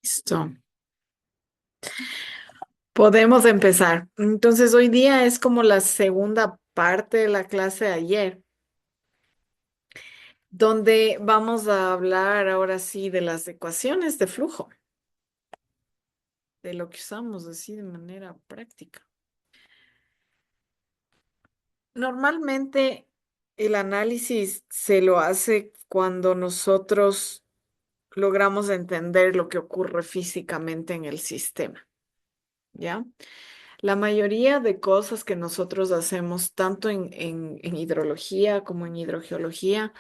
Listo. Podemos empezar. Entonces, hoy día es como la segunda parte de la clase de ayer, donde vamos a hablar ahora sí de las ecuaciones de flujo, de lo que usamos así de manera práctica. Normalmente el análisis se lo hace cuando nosotros logramos entender lo que ocurre físicamente en el sistema, ¿ya? La mayoría de cosas que nosotros hacemos, tanto en hidrología como en hidrogeología,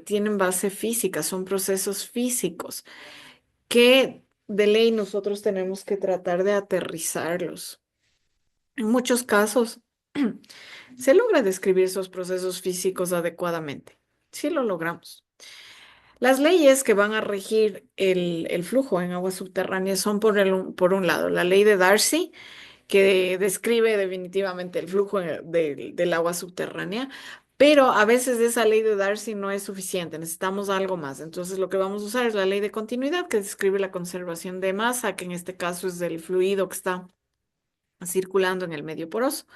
tienen base física, son procesos físicos que de ley nosotros tenemos que tratar de aterrizarlos. En muchos casos se logra describir esos procesos físicos adecuadamente. Sí lo logramos. Las leyes que van a regir el flujo en aguas subterráneas son por un lado la ley de Darcy, que describe definitivamente el flujo del agua subterránea, pero a veces esa ley de Darcy no es suficiente, necesitamos algo más. Entonces lo que vamos a usar es la ley de continuidad, que describe la conservación de masa, que en este caso es del fluido que está circulando en el medio poroso.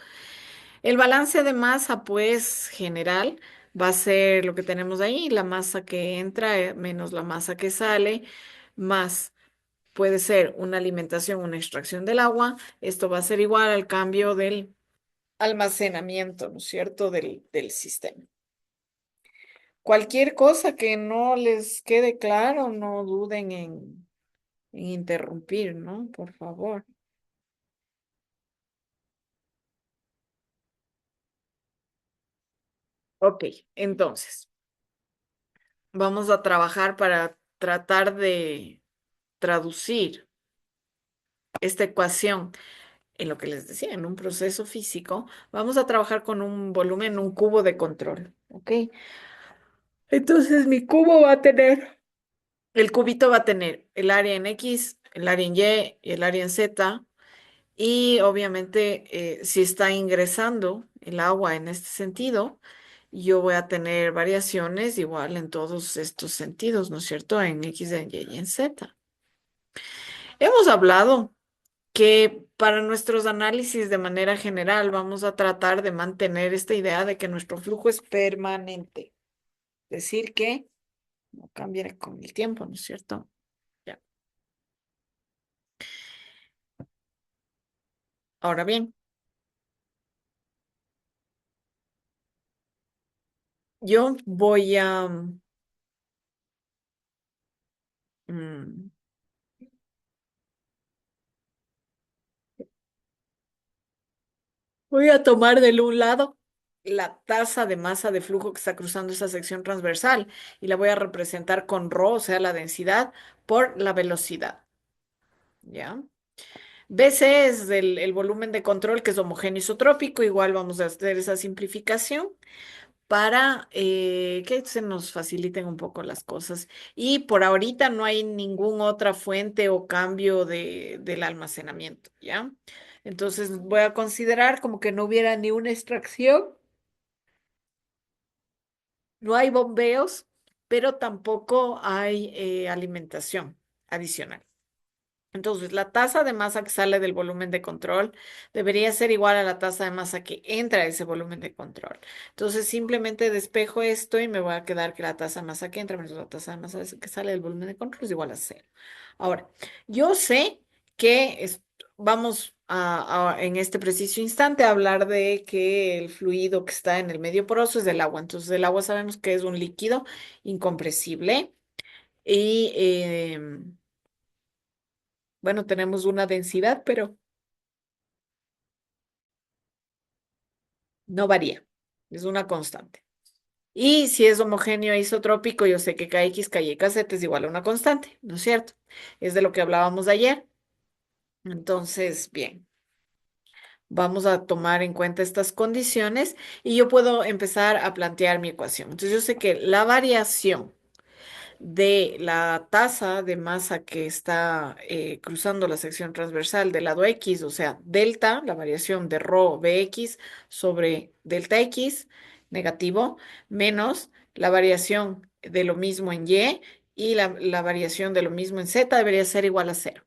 El balance de masa, pues, general, va a ser lo que tenemos ahí, la masa que entra menos la masa que sale, más puede ser una alimentación, una extracción del agua. Esto va a ser igual al cambio del almacenamiento, ¿no es cierto?, del sistema. Cualquier cosa que no les quede claro, no duden en interrumpir, ¿no? Por favor. Ok, entonces, vamos a trabajar para tratar de traducir esta ecuación en lo que les decía, en un proceso físico. Vamos a trabajar con un volumen, un cubo de control, ¿ok? Entonces mi cubo va a tener, el cubito va a tener el área en X, el área en Y y el área en Z. Y obviamente si está ingresando el agua en este sentido, yo voy a tener variaciones igual en todos estos sentidos, ¿no es cierto? En X, en Y y en Z. Hemos hablado que para nuestros análisis de manera general vamos a tratar de mantener esta idea de que nuestro flujo es permanente. Decir que no cambia con el tiempo, ¿no es cierto? Ya. Ahora bien, yo mm, voy a tomar del un lado la tasa de masa de flujo que está cruzando esa sección transversal y la voy a representar con ρ, o sea, la densidad, por la velocidad. ¿Ya? BC es el volumen de control que es homogéneo isotrópico. Igual vamos a hacer esa simplificación para que se nos faciliten un poco las cosas. Y por ahorita no hay ninguna otra fuente o cambio del almacenamiento, ¿ya? Entonces voy a considerar como que no hubiera ni una extracción, no hay bombeos, pero tampoco hay alimentación adicional. Entonces, la tasa de masa que sale del volumen de control debería ser igual a la tasa de masa que entra a ese volumen de control. Entonces, simplemente despejo esto y me voy a quedar que la tasa de masa que entra menos la tasa de masa que sale del volumen de control es igual a cero. Ahora, yo sé que vamos en este preciso instante a hablar de que el fluido que está en el medio poroso es del agua. Entonces, el agua sabemos que es un líquido incompresible y bueno, tenemos una densidad, pero no varía, es una constante. Y si es homogéneo e isotrópico, yo sé que Kx, Ky y Kz es igual a una constante, ¿no es cierto? Es de lo que hablábamos ayer. Entonces, bien, vamos a tomar en cuenta estas condiciones y yo puedo empezar a plantear mi ecuación. Entonces, yo sé que la variación de la tasa de masa que está cruzando la sección transversal del lado X, o sea, delta, la variación de rho Bx sobre delta X negativo, menos la variación de lo mismo en Y y la variación de lo mismo en Z debería ser igual a cero.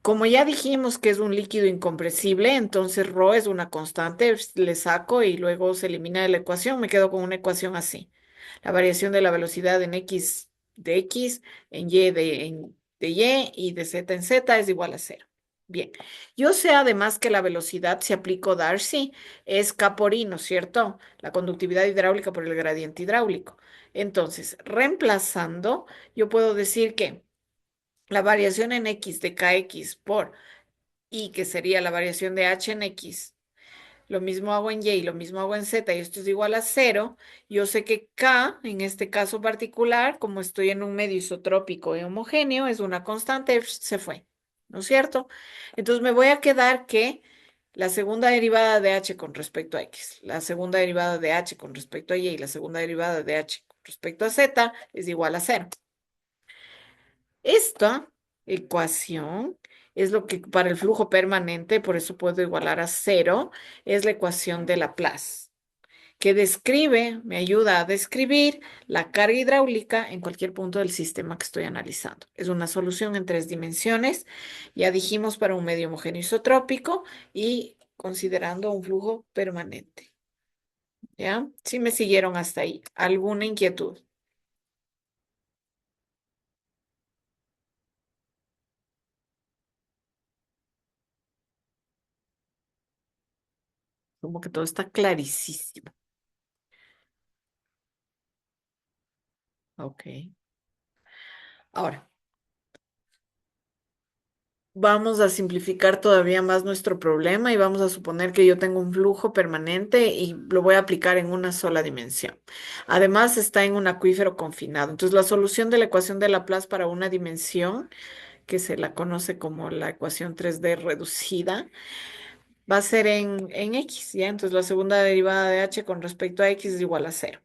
Como ya dijimos que es un líquido incompresible, entonces ρ es una constante, le saco y luego se elimina de la ecuación, me quedo con una ecuación así. La variación de la velocidad en x de x, de y y de z en z es igual a cero. Bien, yo sé además que la velocidad, si aplico Darcy, es K por I, ¿no es cierto? La conductividad hidráulica por el gradiente hidráulico. Entonces, reemplazando, yo puedo decir que la variación en x de kx por y, que sería la variación de h en x, lo mismo hago en y y lo mismo hago en z, y esto es igual a cero, yo sé que k, en este caso particular, como estoy en un medio isotrópico y homogéneo, es una constante, se fue, ¿no es cierto? Entonces me voy a quedar que la segunda derivada de h con respecto a x, la segunda derivada de h con respecto a y la segunda derivada de h con respecto a z es igual a cero. Esta ecuación es lo que para el flujo permanente, por eso puedo igualar a cero, es la ecuación de Laplace, que describe, me ayuda a describir la carga hidráulica en cualquier punto del sistema que estoy analizando. Es una solución en tres dimensiones, ya dijimos para un medio homogéneo isotrópico y considerando un flujo permanente. ¿Ya? Si me siguieron hasta ahí. ¿Alguna inquietud? Como que todo está clarísimo. Ok. Ahora, vamos a simplificar todavía más nuestro problema y vamos a suponer que yo tengo un flujo permanente y lo voy a aplicar en una sola dimensión. Además, está en un acuífero confinado. Entonces, la solución de la ecuación de Laplace para una dimensión, que se la conoce como la ecuación 3D reducida, va a ser en X, ¿ya? Entonces, la segunda derivada de H con respecto a X es igual a cero.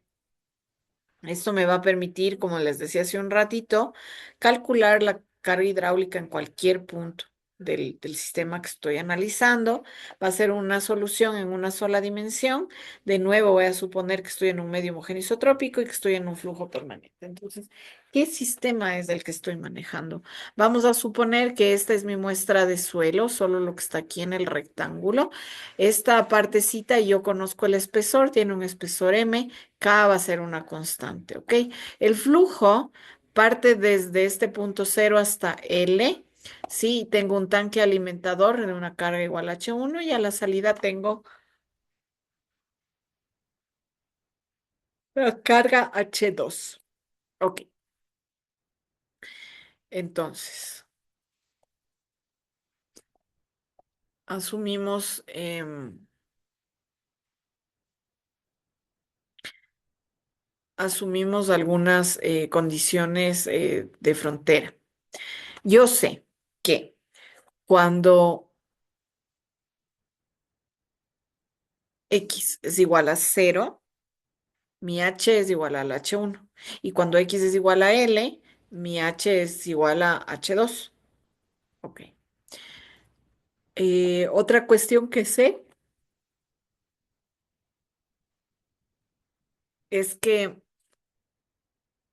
Esto me va a permitir, como les decía hace un ratito, calcular la carga hidráulica en cualquier punto del sistema que estoy analizando. Va a ser una solución en una sola dimensión. De nuevo, voy a suponer que estoy en un medio homogéneo isotrópico y que estoy en un flujo permanente. Entonces, ¿qué sistema es el que estoy manejando? Vamos a suponer que esta es mi muestra de suelo, solo lo que está aquí en el rectángulo. Esta partecita, yo conozco el espesor, tiene un espesor M. K va a ser una constante, ¿ok? El flujo parte desde este punto cero hasta L. Sí, tengo un tanque alimentador de una carga igual a H1 y a la salida tengo la carga H2. Ok, entonces, asumimos, asumimos algunas condiciones de frontera. Yo sé que cuando X es igual a cero, mi H es igual al H1. Y cuando X es igual a L, mi H es igual a H2. Ok. Otra cuestión que sé es que,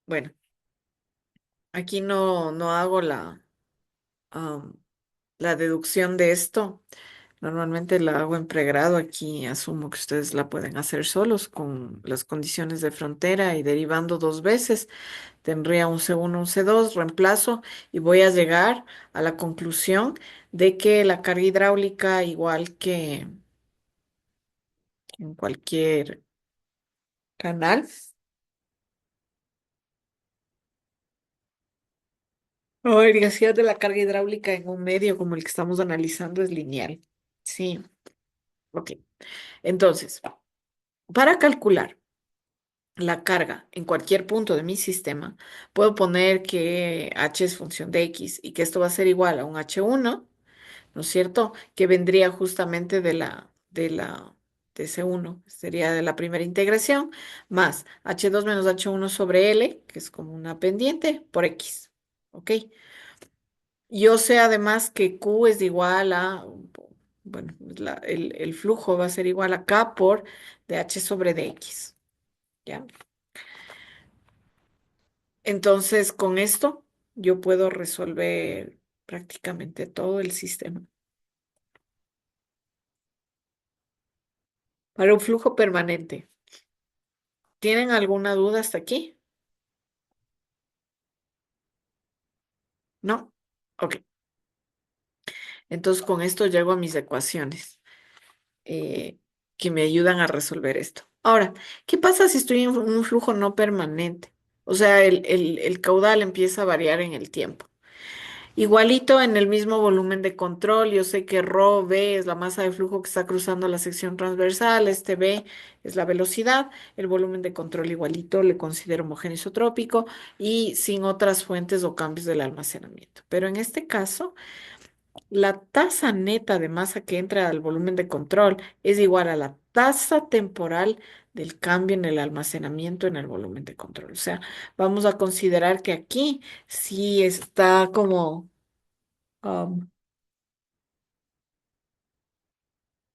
bueno, aquí no hago am, la deducción de esto. Normalmente la hago en pregrado. Aquí asumo que ustedes la pueden hacer solos con las condiciones de frontera y derivando dos veces. Tendría un C1, un C2, reemplazo y voy a llegar a la conclusión de que la carga hidráulica, igual que en cualquier canal, o variación de la carga hidráulica en un medio como el que estamos analizando es lineal. Sí, ok. Entonces, para calcular la carga en cualquier punto de mi sistema, puedo poner que H es función de X y que esto va a ser igual a un H1, ¿no es cierto? Que vendría justamente de C1, sería de la primera integración, más H2 menos H1 sobre L, que es como una pendiente, por X, ¿ok? Yo sé además que Q es igual a, bueno, el flujo va a ser igual a K por DH sobre DX, ¿ya? Entonces, con esto yo puedo resolver prácticamente todo el sistema. Para un flujo permanente. ¿Tienen alguna duda hasta aquí? ¿No? Ok. Entonces, con esto llego a mis ecuaciones que me ayudan a resolver esto. Ahora, ¿qué pasa si estoy en un flujo no permanente? O sea, el caudal empieza a variar en el tiempo. Igualito en el mismo volumen de control, yo sé que ρ v es la masa de flujo que está cruzando la sección transversal, este v es la velocidad, el volumen de control igualito le considero homogéneo isotrópico y sin otras fuentes o cambios del almacenamiento. Pero en este caso, la tasa neta de masa que entra al volumen de control es igual a la tasa temporal del cambio en el almacenamiento en el volumen de control. O sea, vamos a considerar que aquí sí está como um,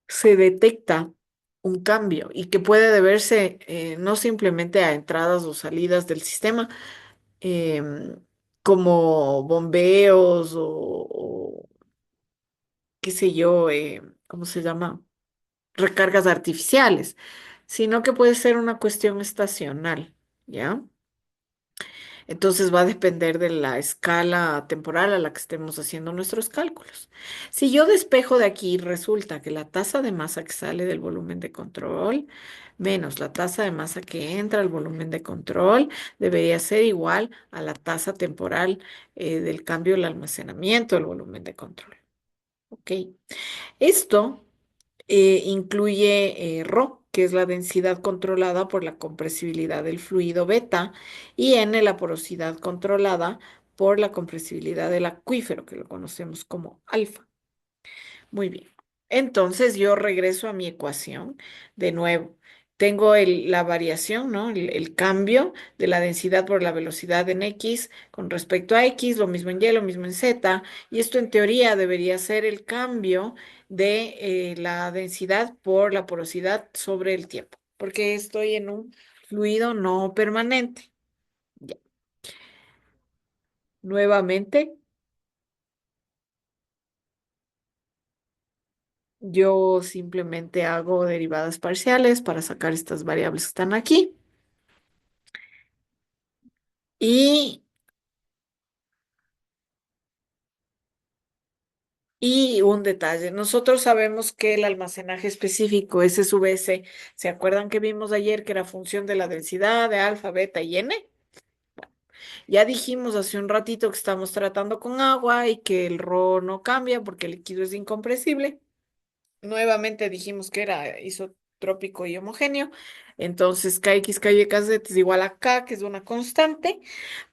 se detecta un cambio y que puede deberse no simplemente a entradas o salidas del sistema, em, como bombeos o qué sé yo, ¿cómo se llama? Recargas artificiales, sino que puede ser una cuestión estacional, ¿ya? Entonces va a depender de la escala temporal a la que estemos haciendo nuestros cálculos. Si yo despejo de aquí, resulta que la tasa de masa que sale del volumen de control menos la tasa de masa que entra al volumen de control debería ser igual a la tasa temporal del cambio del almacenamiento del volumen de control. ¿Ok? Esto incluye ρ, que es la densidad controlada por la compresibilidad del fluido beta, y n, la porosidad controlada por la compresibilidad del acuífero, que lo conocemos como alfa. Muy bien. Entonces yo regreso a mi ecuación de nuevo. Tengo la variación, ¿no? El cambio de la densidad por la velocidad en X con respecto a X, lo mismo en Y, lo mismo en Z. Y esto en teoría debería ser el cambio de la densidad por la porosidad sobre el tiempo, porque estoy en un fluido no permanente. Ya. Nuevamente, yo simplemente hago derivadas parciales para sacar estas variables que están aquí. Y, y un detalle, nosotros sabemos que el almacenaje específico, S sub S, ¿se acuerdan que vimos ayer que era función de la densidad de alfa, beta y n? Ya dijimos hace un ratito que estamos tratando con agua y que el ρ no cambia porque el líquido es incompresible. Nuevamente dijimos que era isotrópico y homogéneo. Entonces, Kx, Ky, Kz es igual a K, que es una constante.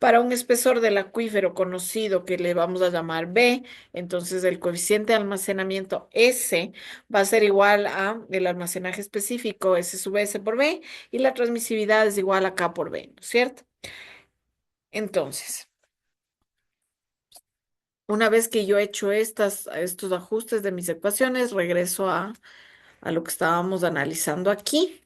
Para un espesor del acuífero conocido que le vamos a llamar B, entonces el coeficiente de almacenamiento S va a ser igual a el almacenaje específico S sub S por B y la transmisividad es igual a K por B, ¿no es cierto? Entonces, una vez que yo he hecho estos ajustes de mis ecuaciones, regreso a lo que estábamos analizando aquí.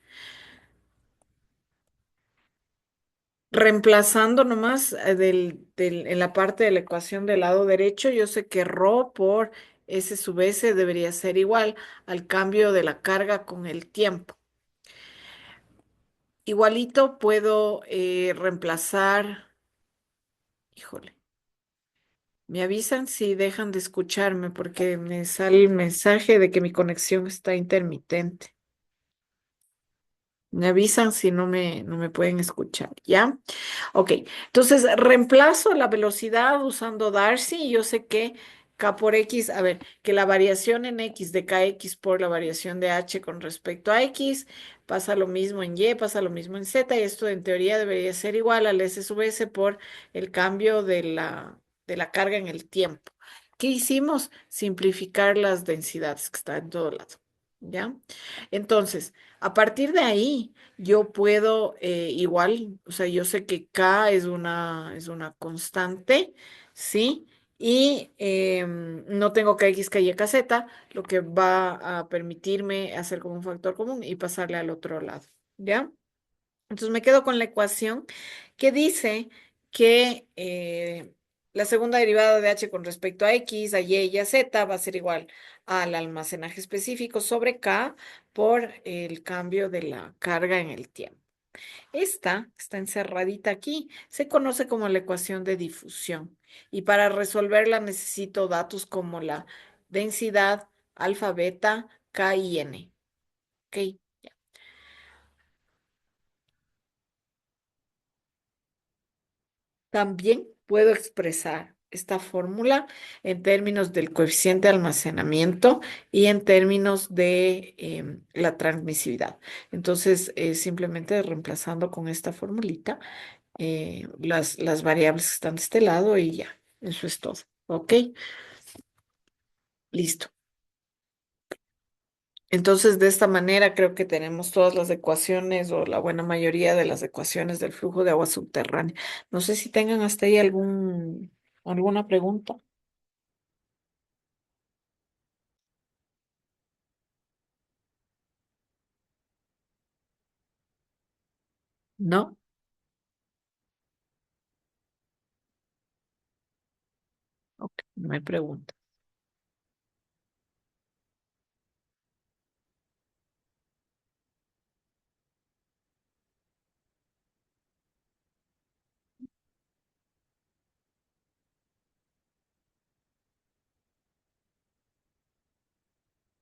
Reemplazando nomás en la parte de la ecuación del lado derecho, yo sé que ρ por S sub S debería ser igual al cambio de la carga con el tiempo. Igualito puedo reemplazar, híjole, me avisan si dejan de escucharme porque me sale el mensaje de que mi conexión está intermitente. Me avisan si no me pueden escuchar, ¿ya? Ok, entonces reemplazo la velocidad usando Darcy y yo sé que K por X, a ver, que la variación en X de KX por la variación de H con respecto a X pasa lo mismo en Y, pasa lo mismo en Z y esto en teoría debería ser igual al S sub S por el cambio de la carga en el tiempo. ¿Qué hicimos? Simplificar las densidades que están en todo lado, ¿ya? Entonces, a partir de ahí yo puedo igual, o sea, yo sé que K es una constante, ¿sí? Y no tengo KX, KY, KZ, lo que va a permitirme hacer como un factor común y pasarle al otro lado, ¿ya? Entonces me quedo con la ecuación que dice que la segunda derivada de h con respecto a x, a y y a z va a ser igual al almacenaje específico sobre k por el cambio de la carga en el tiempo. Esta está encerradita aquí, se conoce como la ecuación de difusión y para resolverla necesito datos como la densidad, alfa, beta, k y n. ¿Ok? También puedo expresar esta fórmula en términos del coeficiente de almacenamiento y en términos de la transmisividad. Entonces, simplemente reemplazando con esta formulita las variables que están de este lado y ya, eso es todo. ¿Ok? Listo. Entonces, de esta manera creo que tenemos todas las ecuaciones o la buena mayoría de las ecuaciones del flujo de agua subterránea. No sé si tengan hasta ahí alguna pregunta. ¿No? Ok, no me pregunta.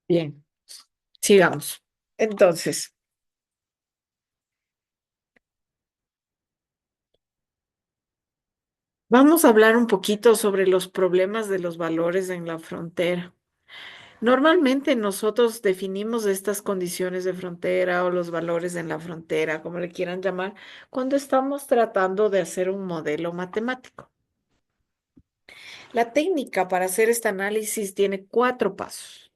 Bien, sigamos. Entonces, vamos a hablar un poquito sobre los problemas de los valores en la frontera. Normalmente nosotros definimos estas condiciones de frontera o los valores en la frontera, como le quieran llamar, cuando estamos tratando de hacer un modelo matemático. La técnica para hacer este análisis tiene cuatro pasos.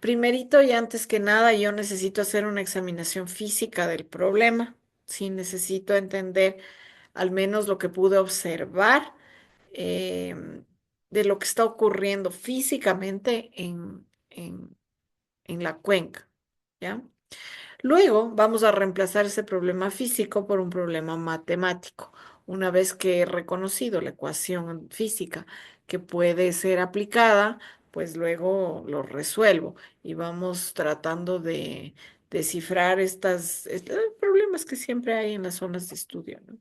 Primerito y antes que nada, yo necesito hacer una examinación física del problema. Sí, necesito entender al menos lo que pude observar de lo que está ocurriendo físicamente en la cuenca, ¿ya? Luego vamos a reemplazar ese problema físico por un problema matemático. Una vez que he reconocido la ecuación física que puede ser aplicada, pues luego lo resuelvo y vamos tratando de descifrar estos problemas que siempre hay en las zonas de estudio, ¿no?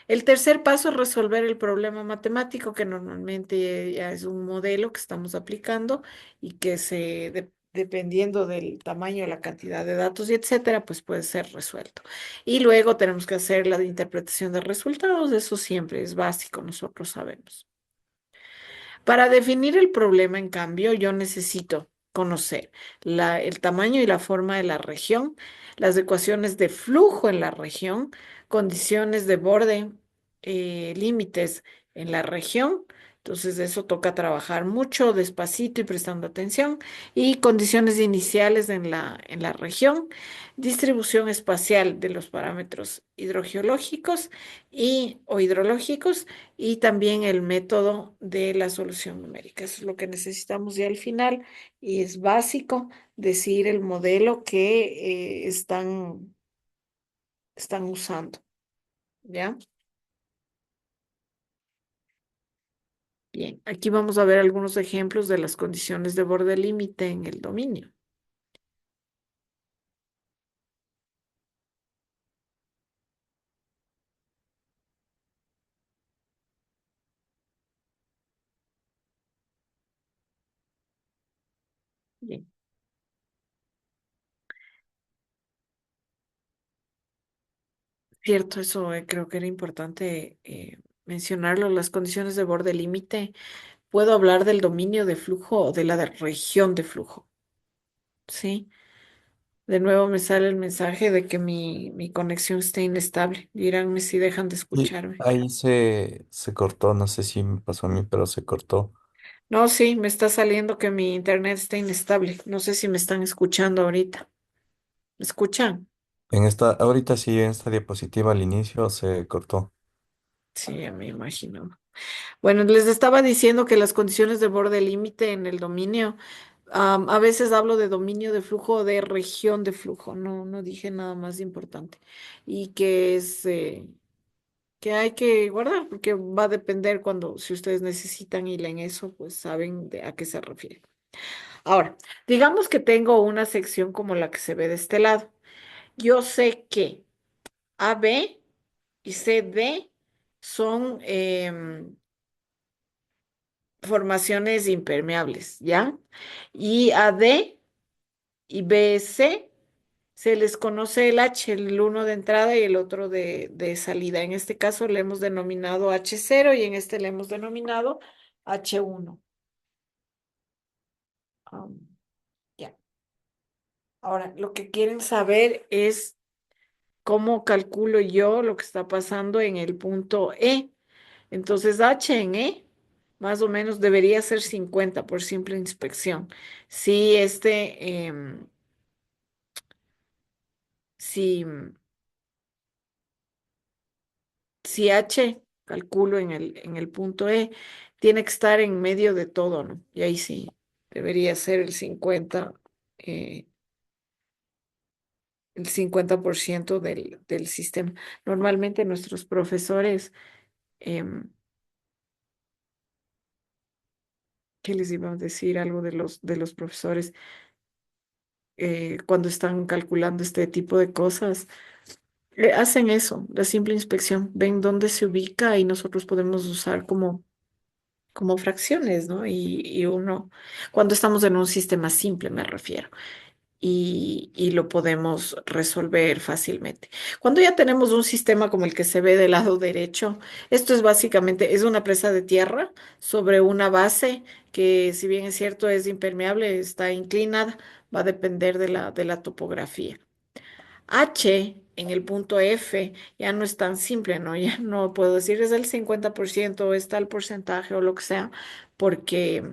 El tercer paso es resolver el problema matemático, que normalmente ya es un modelo que estamos aplicando y que dependiendo del tamaño, la cantidad de datos y etcétera, pues puede ser resuelto. Y luego tenemos que hacer la interpretación de resultados, eso siempre es básico, nosotros sabemos. Para definir el problema, en cambio, yo necesito conocer el tamaño y la forma de la región, las ecuaciones de flujo en la región, condiciones de borde, límites en la región. Entonces, de eso toca trabajar mucho, despacito y prestando atención. Y condiciones iniciales en la región, distribución espacial de los parámetros hidrogeológicos o hidrológicos y también el método de la solución numérica. Eso es lo que necesitamos ya al final y es básico decir el modelo que están usando, ¿ya? Bien, aquí vamos a ver algunos ejemplos de las condiciones de borde límite en el dominio. Bien, cierto, eso creo que era importante mencionarlo. Las condiciones de borde límite, puedo hablar del dominio de flujo o de la región de flujo, ¿sí? De nuevo me sale el mensaje de que mi conexión está inestable. Díganme si dejan de Y escucharme. ahí se cortó, no sé si me pasó a mí, pero se cortó. No, sí, me está saliendo que mi internet está inestable. No sé si me están escuchando ahorita. ¿Me escuchan? Ahorita sí, en esta diapositiva al inicio se cortó. Sí, ya me imagino. Bueno, les estaba diciendo que las condiciones de borde límite en el dominio, a veces hablo de dominio de flujo o de región de flujo. No, no dije nada más importante. Y que es que hay que guardar, porque va a depender cuando, si ustedes necesitan y leen eso, pues saben a qué se refiere. Ahora, digamos que tengo una sección como la que se ve de este lado. Yo sé que AB y CD son formaciones impermeables, ¿ya? Y AD y BC se les conoce el H, el uno de entrada y el otro de salida. En este caso le hemos denominado H0 y en este le hemos denominado H1. Um, ya. Ahora, lo que quieren saber es cómo calculo yo lo que está pasando en el punto E. Entonces, H en E más o menos debería ser 50 por simple inspección. Si si, si H, calculo en el punto E, tiene que estar en medio de todo, ¿no? Y ahí sí, debería ser eh, el 50% del sistema. Normalmente nuestros profesores, em, ¿qué les iba a decir? Algo de los profesores cuando están calculando este tipo de cosas. Hacen eso, la simple inspección, ven dónde se ubica y nosotros podemos usar como fracciones, ¿no? Y uno, cuando estamos en un sistema simple, me refiero, y lo podemos resolver fácilmente. Cuando ya tenemos un sistema como el que se ve del lado derecho, esto es básicamente, es una presa de tierra sobre una base que, si bien es cierto, es impermeable, está inclinada, va a depender de la topografía. H en el punto F ya no es tan simple, ¿no? Ya no puedo decir es el 50% o es tal porcentaje o lo que sea, porque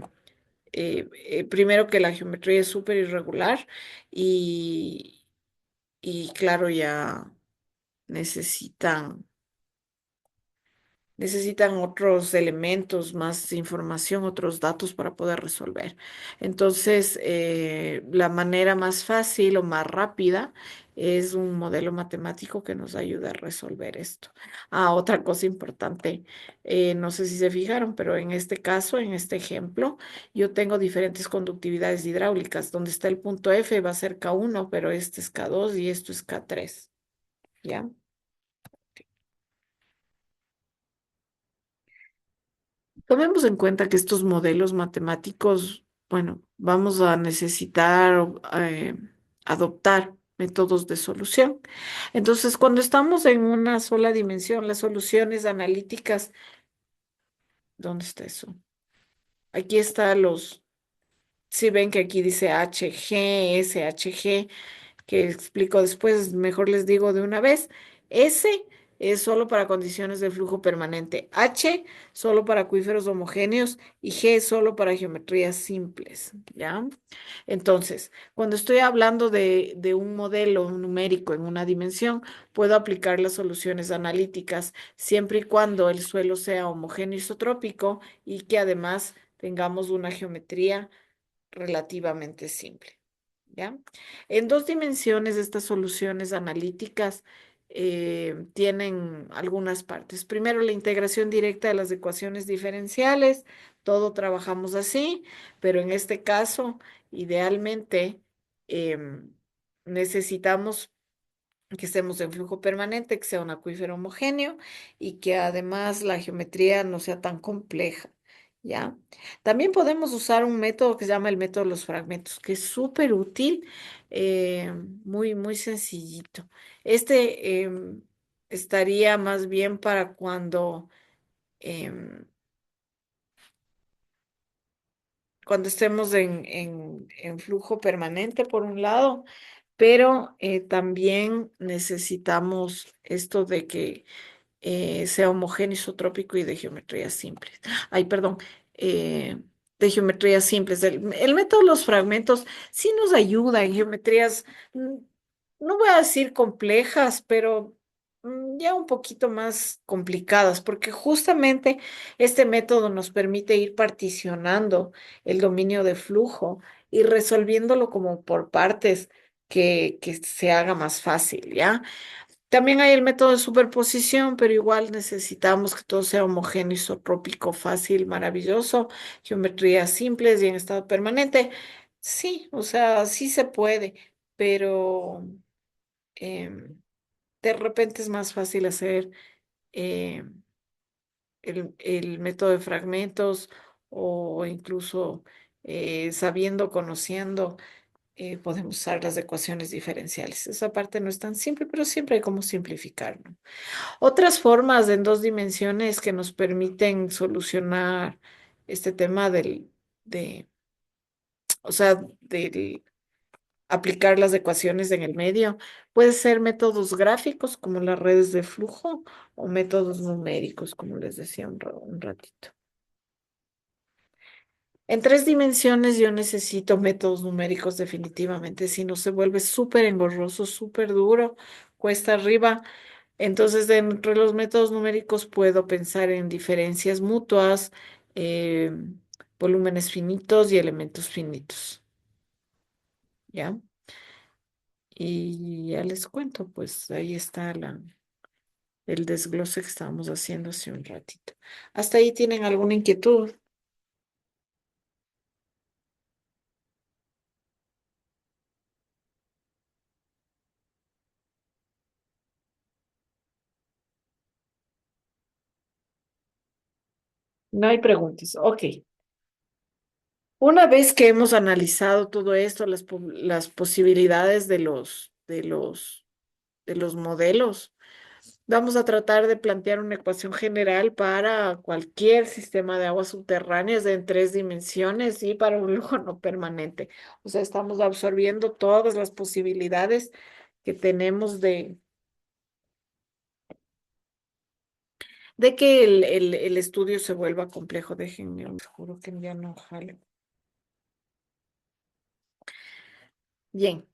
primero que la geometría es súper irregular y, y claro, ya necesitan necesitan otros elementos, más información, otros datos para poder resolver. Entonces, la manera más fácil o más rápida es un modelo matemático que nos ayuda a resolver esto. Ah, otra cosa importante, no sé si se fijaron, pero en este caso, en este ejemplo, yo tengo diferentes conductividades hidráulicas. Donde está el punto F va a ser K1, pero este es K2 y esto es K3. ¿Ya? Tomemos en cuenta que estos modelos matemáticos, bueno, vamos a necesitar adoptar métodos de solución. Entonces, cuando estamos en una sola dimensión, las soluciones analíticas, ¿dónde está eso? Aquí está si ven que aquí dice HG, SHG, que explico después, mejor les digo de una vez. S es solo para condiciones de flujo permanente. H solo para acuíferos homogéneos y G es solo para geometrías simples, ¿ya? Entonces, cuando estoy hablando de un modelo numérico en una dimensión, puedo aplicar las soluciones analíticas siempre y cuando el suelo sea homogéneo isotrópico y que además tengamos una geometría relativamente simple. ¿Ya? En dos dimensiones, estas soluciones analíticas tienen algunas partes. Primero, la integración directa de las ecuaciones diferenciales. Todo trabajamos así, pero en este caso, idealmente, em, necesitamos que estemos en flujo permanente, que sea un acuífero homogéneo y que además la geometría no sea tan compleja, ¿ya? También podemos usar un método que se llama el método de los fragmentos, que es súper útil, muy sencillito. Este estaría más bien para em, cuando estemos en flujo permanente, por un lado, pero también necesitamos esto de que sea homogéneo, isotrópico y de geometrías simples. Ay, perdón, de geometrías simples. El método de los fragmentos sí nos ayuda en geometrías, no voy a decir complejas, pero ya un poquito más complicadas, porque justamente este método nos permite ir particionando el dominio de flujo y resolviéndolo como por partes que se haga más fácil, ¿ya? También hay el método de superposición, pero igual necesitamos que todo sea homogéneo, isotrópico, fácil, maravilloso, geometrías simples y en estado permanente. Sí, o sea, sí se puede, pero em, de repente es más fácil hacer em, el método de fragmentos o incluso sabiendo, conociendo, podemos usar las ecuaciones diferenciales. Esa parte no es tan simple, pero siempre hay como simplificar, ¿no? Otras formas en dos dimensiones que nos permiten solucionar este tema o sea, del aplicar las ecuaciones en el medio, puede ser métodos gráficos como las redes de flujo o métodos numéricos, como les decía un ratito. En tres dimensiones yo necesito métodos numéricos definitivamente, si no se vuelve súper engorroso, súper duro, cuesta arriba. Entonces, entre los métodos numéricos puedo pensar en diferencias mutuas, eh, volúmenes finitos y elementos finitos, ¿ya? Y ya les cuento, pues ahí está el desglose que estábamos haciendo hace un ratito. ¿Hasta ahí tienen alguna inquietud? No hay preguntas. Ok. Una vez que hemos analizado todo esto, las posibilidades de los modelos, vamos a tratar de plantear una ecuación general para cualquier sistema de aguas subterráneas en tres dimensiones y para un lujo no permanente. O sea, estamos absorbiendo todas las posibilidades que tenemos de que el estudio se vuelva complejo. Déjenme, les juro que ya no jale. Bien,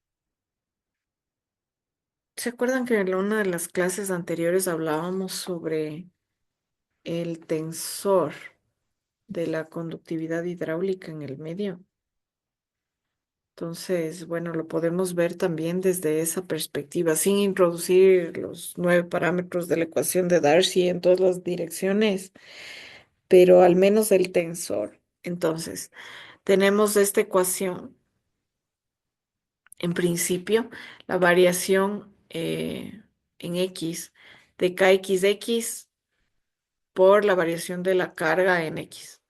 ¿se acuerdan que en una de las clases anteriores hablábamos sobre el tensor de la conductividad hidráulica en el medio? Entonces, bueno, lo podemos ver también desde esa perspectiva, sin introducir los 9 parámetros de la ecuación de Darcy en todas las direcciones, pero al menos el tensor. Entonces, tenemos esta ecuación, en principio, la variación en X de KXX por la variación de la carga en X.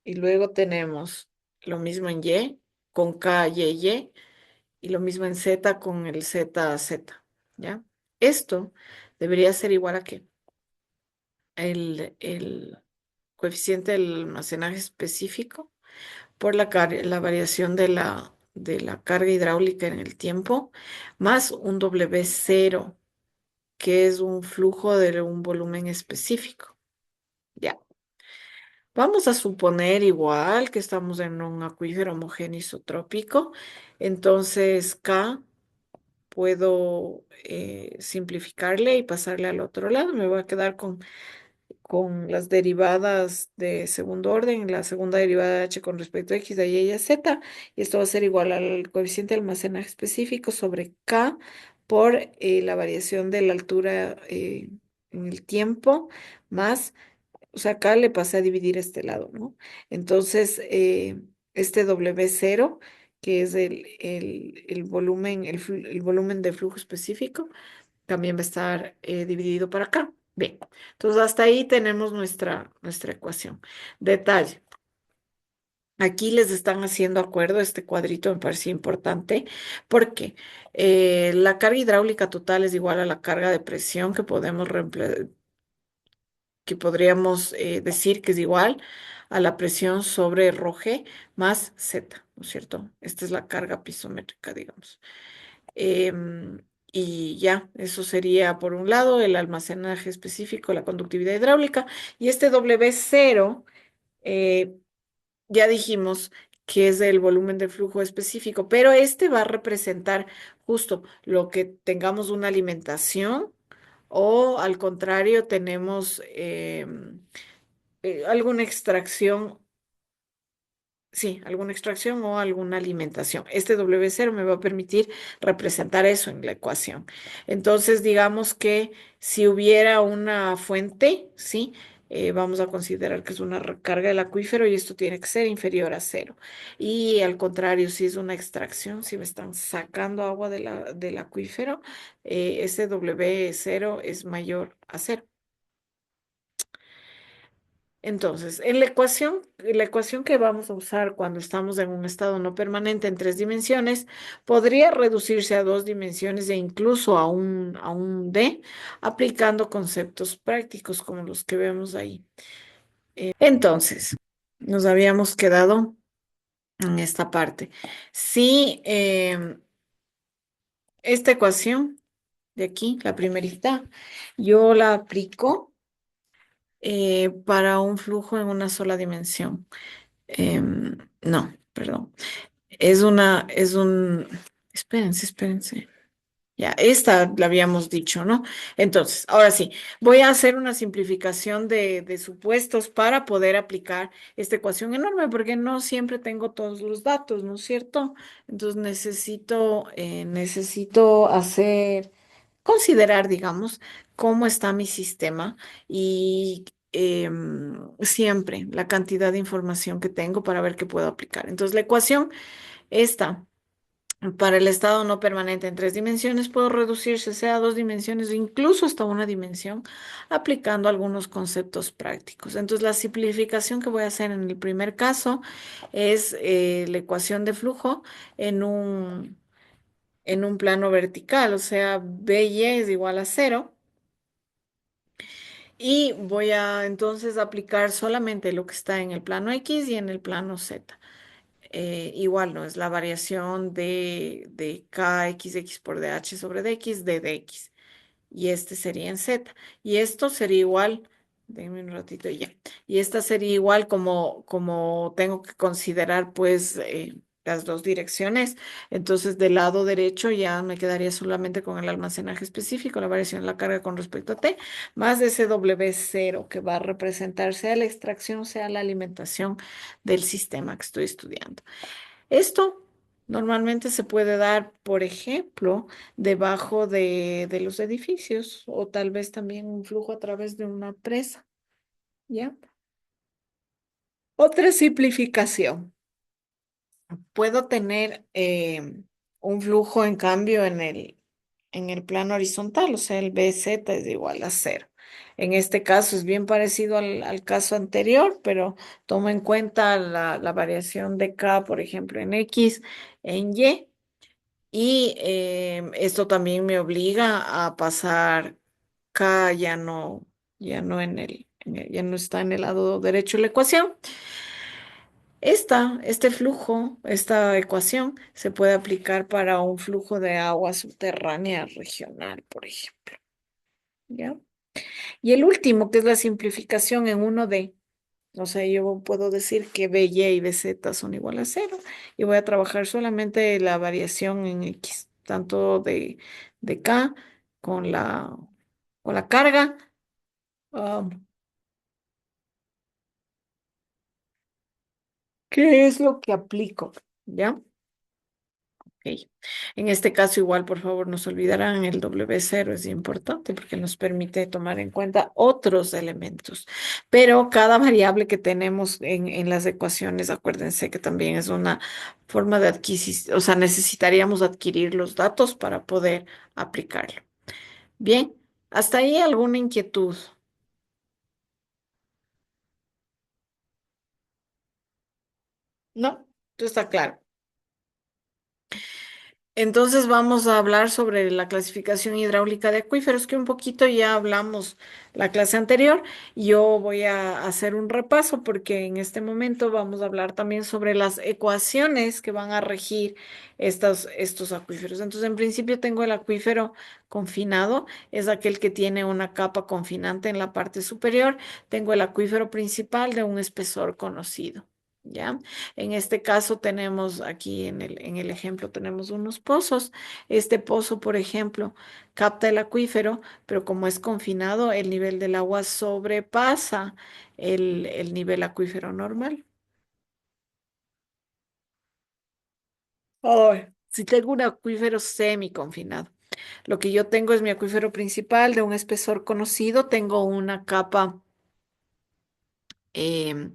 Y luego tenemos lo mismo en Y, con KYY y lo mismo en Z con el ZZ, ¿ya? Esto debería ser igual a que el coeficiente del almacenaje específico por la variación de la carga hidráulica en el tiempo, más un W0, que es un flujo de un volumen específico. Ya. Vamos a suponer igual que estamos en un acuífero homogéneo isotrópico. Entonces, K puedo simplificarle y pasarle al otro lado. Me voy a quedar con las derivadas de segundo orden, la segunda derivada de h con respecto a x de y a z, y esto va a ser igual al coeficiente de almacenaje específico sobre k por la variación de la altura en el tiempo, más, o sea, acá le pasé a dividir este lado, ¿no? Entonces, este W0, que es el volumen, el volumen de flujo específico, también va a estar dividido para acá. Bien, entonces hasta ahí tenemos nuestra ecuación. Detalle. Aquí les están haciendo acuerdo, este cuadrito me parecía importante, porque la carga hidráulica total es igual a la carga de presión que podríamos decir que es igual a la presión sobre ρg más Z, ¿no es cierto? Esta es la carga pisométrica, digamos. Y ya, eso sería por un lado el almacenaje específico, la conductividad hidráulica. Y este W0, eh, ya dijimos que es el volumen de flujo específico, pero este va a representar justo lo que tengamos una alimentación o al contrario tenemos alguna extracción Sí, alguna extracción o alguna alimentación. Este W0 me va a permitir representar eso en la ecuación. Entonces, digamos que si hubiera una fuente, ¿sí? Vamos a considerar que es una recarga del acuífero y esto tiene que ser inferior a cero. Y al contrario, si es una extracción, si me están sacando agua del acuífero, ese W0 es mayor a cero. Entonces, en la ecuación que vamos a usar cuando estamos en un estado no permanente en tres dimensiones, podría reducirse a dos dimensiones e incluso a un D, aplicando conceptos prácticos como los que vemos ahí. Entonces, nos habíamos quedado en esta parte. Si esta ecuación de aquí, la primerita, yo la aplico para un flujo en una sola dimensión. No, perdón. Espérense. Ya, esta la habíamos dicho, ¿no? Entonces, ahora sí, voy a hacer una simplificación de supuestos para poder aplicar esta ecuación enorme, porque no siempre tengo todos los datos, ¿no es cierto? Entonces necesito considerar, digamos, cómo está mi sistema y siempre la cantidad de información que tengo para ver qué puedo aplicar. Entonces, la ecuación esta. Para el estado no permanente en tres dimensiones puedo reducirse sea a dos dimensiones o incluso hasta una dimensión aplicando algunos conceptos prácticos. Entonces, la simplificación que voy a hacer en el primer caso es la ecuación de flujo en en un plano vertical, o sea, BY es igual a cero. Y voy a entonces aplicar solamente lo que está en el plano X y en el plano Z. Igual no es la variación de kxx por dh sobre dx de dx. Y este sería en z. Y esto sería igual, denme un ratito y ya. Y esta sería igual como tengo que considerar pues las dos direcciones. Entonces del lado derecho ya me quedaría solamente con el almacenaje específico, la variación de la carga con respecto a t, más ese W0 que va a representar sea la extracción, sea la alimentación del sistema que estoy estudiando. Esto normalmente se puede dar, por ejemplo, debajo de los edificios o tal vez también un flujo a través de una presa, ¿ya? Otra simplificación. Puedo tener un flujo en cambio en el plano horizontal, o sea, el BZ es igual a cero. En este caso es bien parecido al caso anterior, pero toma en cuenta la variación de K, por ejemplo, en X, en Y. Y esto también me obliga a pasar K ya no ya no está en el lado derecho de la ecuación. Este flujo, esta ecuación, se puede aplicar para un flujo de agua subterránea regional, por ejemplo. ¿Ya? Y el último, que es la simplificación en uno d. O sea, yo puedo decir que BY y BZ son igual a cero y voy a trabajar solamente la variación en X, tanto de K con con la carga. um, ¿Qué es lo que aplico? ¿Ya? Ok. En este caso, igual, por favor, no se olvidarán, el W0 es importante porque nos permite tomar en cuenta otros elementos. Pero cada variable que tenemos en las ecuaciones, acuérdense que también es una forma de adquisición, o sea, necesitaríamos adquirir los datos para poder aplicarlo. Bien, ¿hasta ahí alguna inquietud? ¿No? Esto está claro. Entonces vamos a hablar sobre la clasificación hidráulica de acuíferos, que un poquito ya hablamos la clase anterior. Yo voy a hacer un repaso porque en este momento vamos a hablar también sobre las ecuaciones que van a regir estos acuíferos. Entonces, en principio tengo el acuífero confinado, es aquel que tiene una capa confinante en la parte superior. Tengo el acuífero principal de un espesor conocido. ¿Ya? En este caso tenemos aquí en el ejemplo tenemos unos pozos. Este pozo, por ejemplo, capta el acuífero, pero como es confinado, el nivel del agua sobrepasa el nivel acuífero normal. Ay, si tengo un acuífero semiconfinado. Lo que yo tengo es mi acuífero principal de un espesor conocido. Tengo una capa em,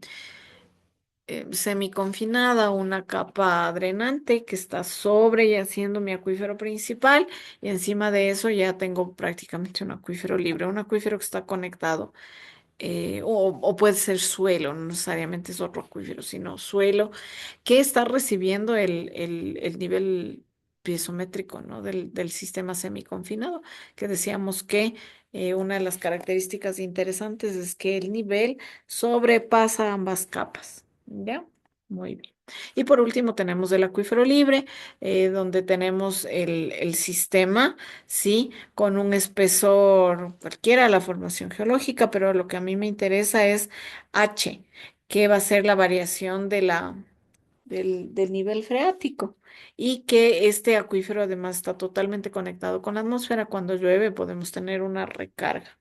semiconfinada, una capa drenante que está sobre y haciendo mi acuífero principal. Y encima de eso ya tengo prácticamente un acuífero libre, un acuífero que está conectado o puede ser suelo, no necesariamente es otro acuífero, sino suelo, que está recibiendo el nivel piezométrico, ¿no? del sistema semiconfinado, que decíamos que una de las características interesantes es que el nivel sobrepasa ambas capas, ¿ya? Muy bien. Y por último tenemos el acuífero libre, donde tenemos el sistema, ¿sí? Con un espesor cualquiera de la formación geológica, pero lo que a mí me interesa es H, que va a ser la variación del nivel freático y que este acuífero además está totalmente conectado con la atmósfera. Cuando llueve podemos tener una recarga,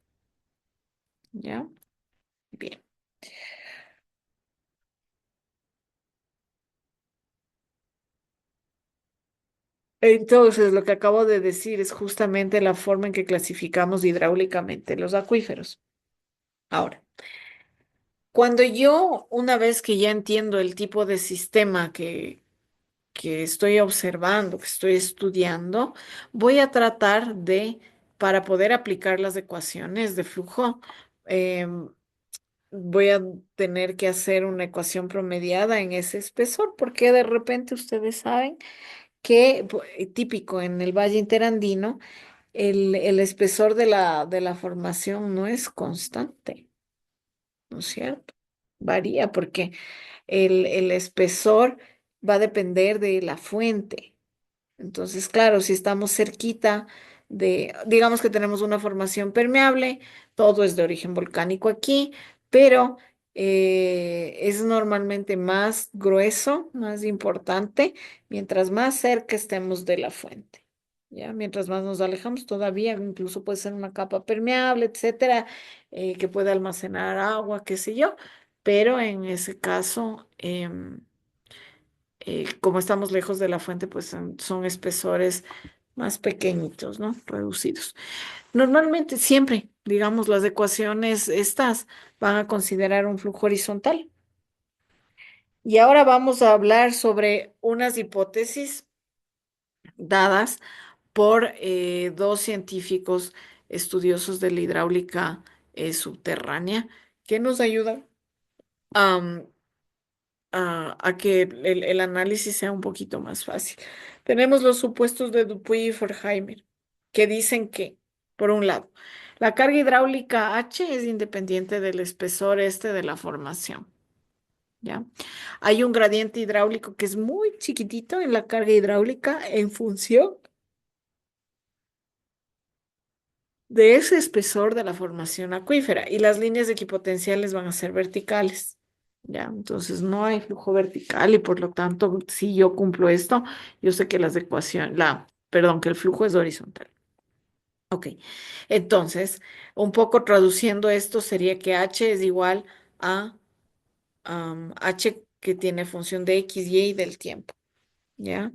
¿ya? Bien. Entonces, lo que acabo de decir es justamente la forma en que clasificamos hidráulicamente los acuíferos. Ahora, cuando yo, una vez que ya entiendo el tipo de sistema que estoy observando, que estoy estudiando, voy a tratar de, para poder aplicar las ecuaciones de flujo, em, voy a tener que hacer una ecuación promediada en ese espesor, porque de repente ustedes saben que, típico en el Valle Interandino, el espesor de la formación no es constante, ¿no es cierto? Varía porque el espesor va a depender de la fuente. Entonces, claro, si estamos cerquita digamos que tenemos una formación permeable, todo es de origen volcánico aquí, pero es normalmente más grueso, más importante, mientras más cerca estemos de la fuente. ¿Ya? Mientras más nos alejamos, todavía incluso puede ser una capa permeable, etcétera, que puede almacenar agua, qué sé yo, pero en ese caso, como estamos lejos de la fuente, pues son espesores más pequeñitos, ¿no? Reducidos. Normalmente, siempre, digamos, las ecuaciones estas van a considerar un flujo horizontal. Y ahora vamos a hablar sobre unas hipótesis dadas por dos científicos estudiosos de la hidráulica subterránea que nos ayudan a a que el análisis sea un poquito más fácil. Tenemos los supuestos de Dupuy y Forchheimer, que dicen que, por un lado, la carga hidráulica H es independiente del espesor este de la formación, ¿ya? Hay un gradiente hidráulico que es muy chiquitito en la carga hidráulica en función de ese espesor de la formación acuífera y las líneas equipotenciales van a ser verticales. Ya, entonces no hay flujo vertical y por lo tanto, si yo cumplo esto, yo sé que perdón, que el flujo es horizontal. Ok, entonces, un poco traduciendo esto sería que H es igual a H que tiene función de X, Y y del tiempo, ¿ya?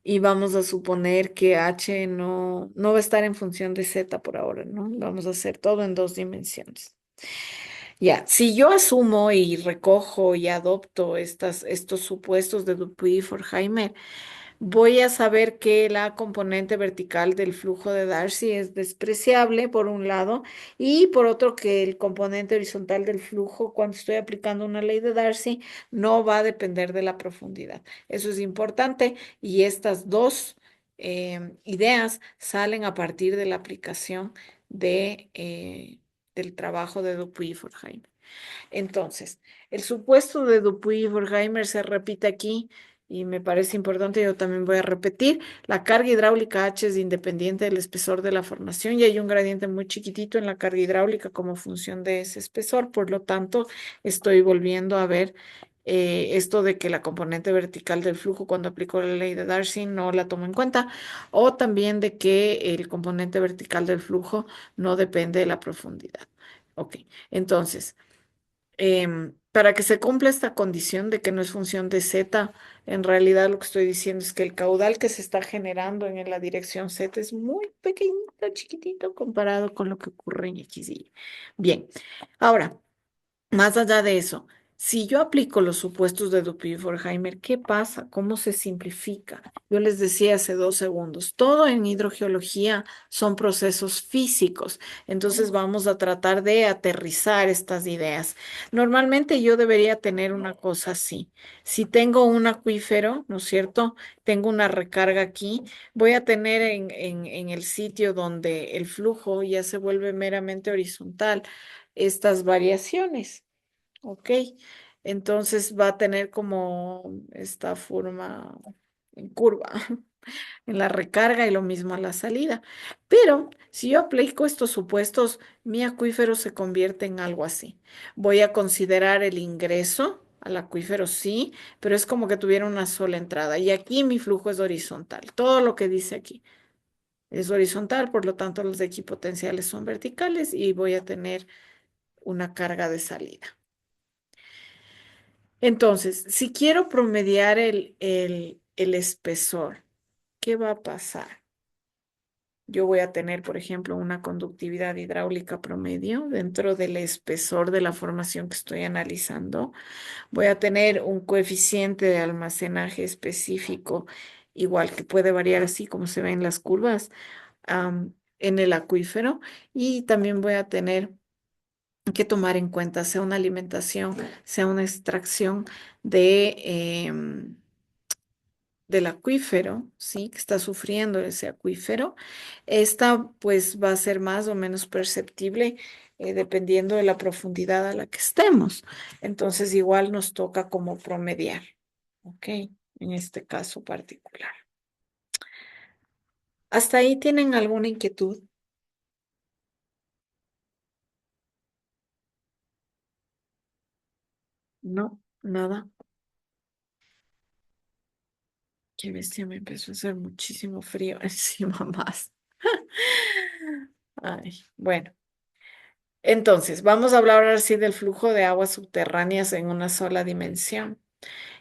Y vamos a suponer que H no va a estar en función de Z por ahora, ¿no? Vamos a hacer todo en dos dimensiones. Ya, si yo asumo y recojo y adopto estos supuestos de Dupuy y Forchheimer, voy a saber que la componente vertical del flujo de Darcy es despreciable, por un lado, y por otro que el componente horizontal del flujo, cuando estoy aplicando una ley de Darcy, no va a depender de la profundidad. Eso es importante y estas dos ideas salen a partir de la aplicación del trabajo de Dupuy y Forchheimer. Entonces, el supuesto de Dupuy y Forchheimer se repite aquí y me parece importante, yo también voy a repetir, la carga hidráulica H es independiente del espesor de la formación y hay un gradiente muy chiquitito en la carga hidráulica como función de ese espesor, por lo tanto, estoy volviendo a ver esto de que la componente vertical del flujo cuando aplico la ley de Darcy no la tomo en cuenta, o también de que el componente vertical del flujo no depende de la profundidad. Ok, entonces... Para que se cumpla esta condición de que no es función de z, en realidad lo que estoy diciendo es que el caudal que se está generando en la dirección z es muy pequeñito, chiquitito, comparado con lo que ocurre en x y y. Bien, ahora. Más allá de eso, si yo aplico los supuestos de Dupuy-Forchheimer, ¿qué pasa? ¿Cómo se simplifica? Yo les decía hace 2 segundos, todo en hidrogeología son procesos físicos, entonces vamos a tratar de aterrizar estas ideas. Normalmente yo debería tener una cosa así. Si tengo un acuífero, ¿no es cierto? Tengo una recarga aquí, voy a tener en el sitio donde el flujo ya se vuelve meramente horizontal estas variaciones, ¿ok? Entonces va a tener como esta forma en curva en la recarga y lo mismo a la salida. Pero si yo aplico estos supuestos, mi acuífero se convierte en algo así. Voy a considerar el ingreso al acuífero, sí, pero es como que tuviera una sola entrada. Y aquí mi flujo es horizontal. Todo lo que dice aquí es horizontal, por lo tanto los equipotenciales son verticales y voy a tener una carga de salida. Entonces, si quiero promediar el espesor, ¿qué va a pasar? Yo voy a tener, por ejemplo, una conductividad hidráulica promedio dentro del espesor de la formación que estoy analizando. Voy a tener un coeficiente de almacenaje específico, igual que puede variar así como se ve en las curvas, en el acuífero. Y también voy a tener que tomar en cuenta, sea una alimentación, sea una extracción de, del acuífero, ¿sí? Que está sufriendo ese acuífero. Esta pues va a ser más o menos perceptible dependiendo de la profundidad a la que estemos. Entonces igual nos toca como promediar, ¿ok? En este caso particular. ¿Hasta ahí tienen alguna inquietud? No, nada. Qué bestia, me empezó a hacer muchísimo frío encima más. Ay, bueno, entonces vamos a hablar ahora sí del flujo de aguas subterráneas en una sola dimensión.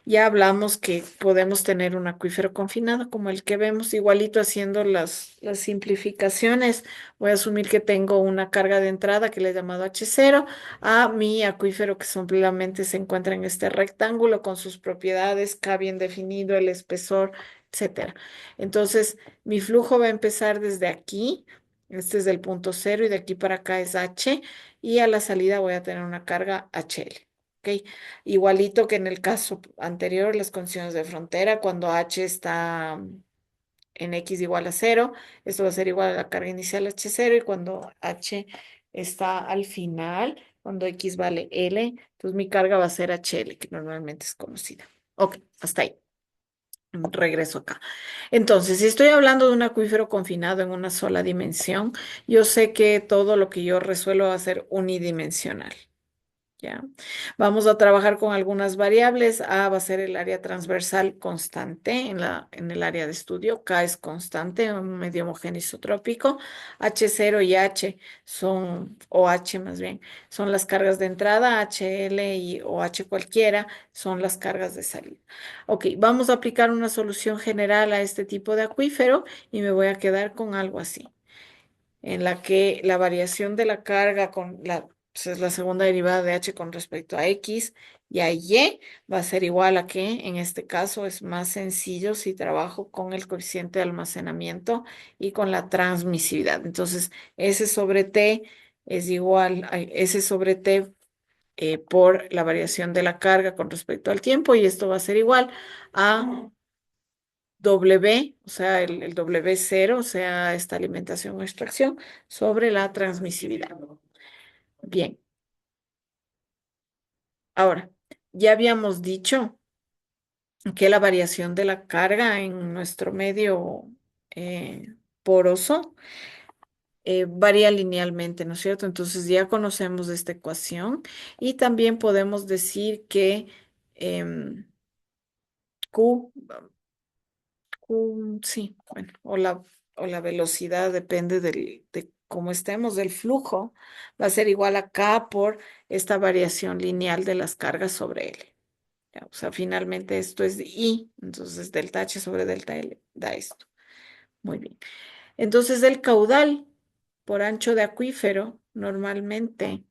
Ya hablamos que podemos tener un acuífero confinado como el que vemos, igualito haciendo las simplificaciones. Voy a asumir que tengo una carga de entrada que le he llamado H0 a mi acuífero que simplemente se encuentra en este rectángulo con sus propiedades, K bien definido, el espesor, etcétera. Entonces, mi flujo va a empezar desde aquí, este es el punto cero y de aquí para acá es H y a la salida voy a tener una carga HL. ¿Ok? Igualito que en el caso anterior, las condiciones de frontera, cuando H está en X igual a cero, esto va a ser igual a la carga inicial H0 y cuando H está al final, cuando X vale L, entonces mi carga va a ser HL, que normalmente es conocida. Ok, hasta ahí. Regreso acá. Entonces, si estoy hablando de un acuífero confinado en una sola dimensión, yo sé que todo lo que yo resuelvo va a ser unidimensional. ¿Ya? Vamos a trabajar con algunas variables. A va a ser el área transversal constante en el área de estudio. K es constante, un medio homogéneo isotrópico. H0 y H son, o H más bien, son las cargas de entrada. HL y, o H cualquiera son las cargas de salida. Ok, vamos a aplicar una solución general a este tipo de acuífero y me voy a quedar con algo así en la que la variación de la carga con la, pues, es la segunda derivada de h con respecto a x y a y va a ser igual a que en este caso es más sencillo si trabajo con el coeficiente de almacenamiento y con la transmisividad. Entonces, S sobre T es igual a S sobre T por la variación de la carga con respecto al tiempo y esto va a ser igual a W, o sea, el W cero, o sea, esta alimentación o extracción, sobre la transmisividad. Bien, ahora, ya habíamos dicho que la variación de la carga en nuestro medio poroso varía linealmente, ¿no es cierto? Entonces ya conocemos esta ecuación y también podemos decir que em, Q sí, bueno, o la velocidad depende de como estemos del flujo, va a ser igual a K por esta variación lineal de las cargas sobre L. Ya, o sea, finalmente esto es I, entonces delta H sobre delta L da esto. Muy bien. Entonces el caudal por ancho de acuífero normalmente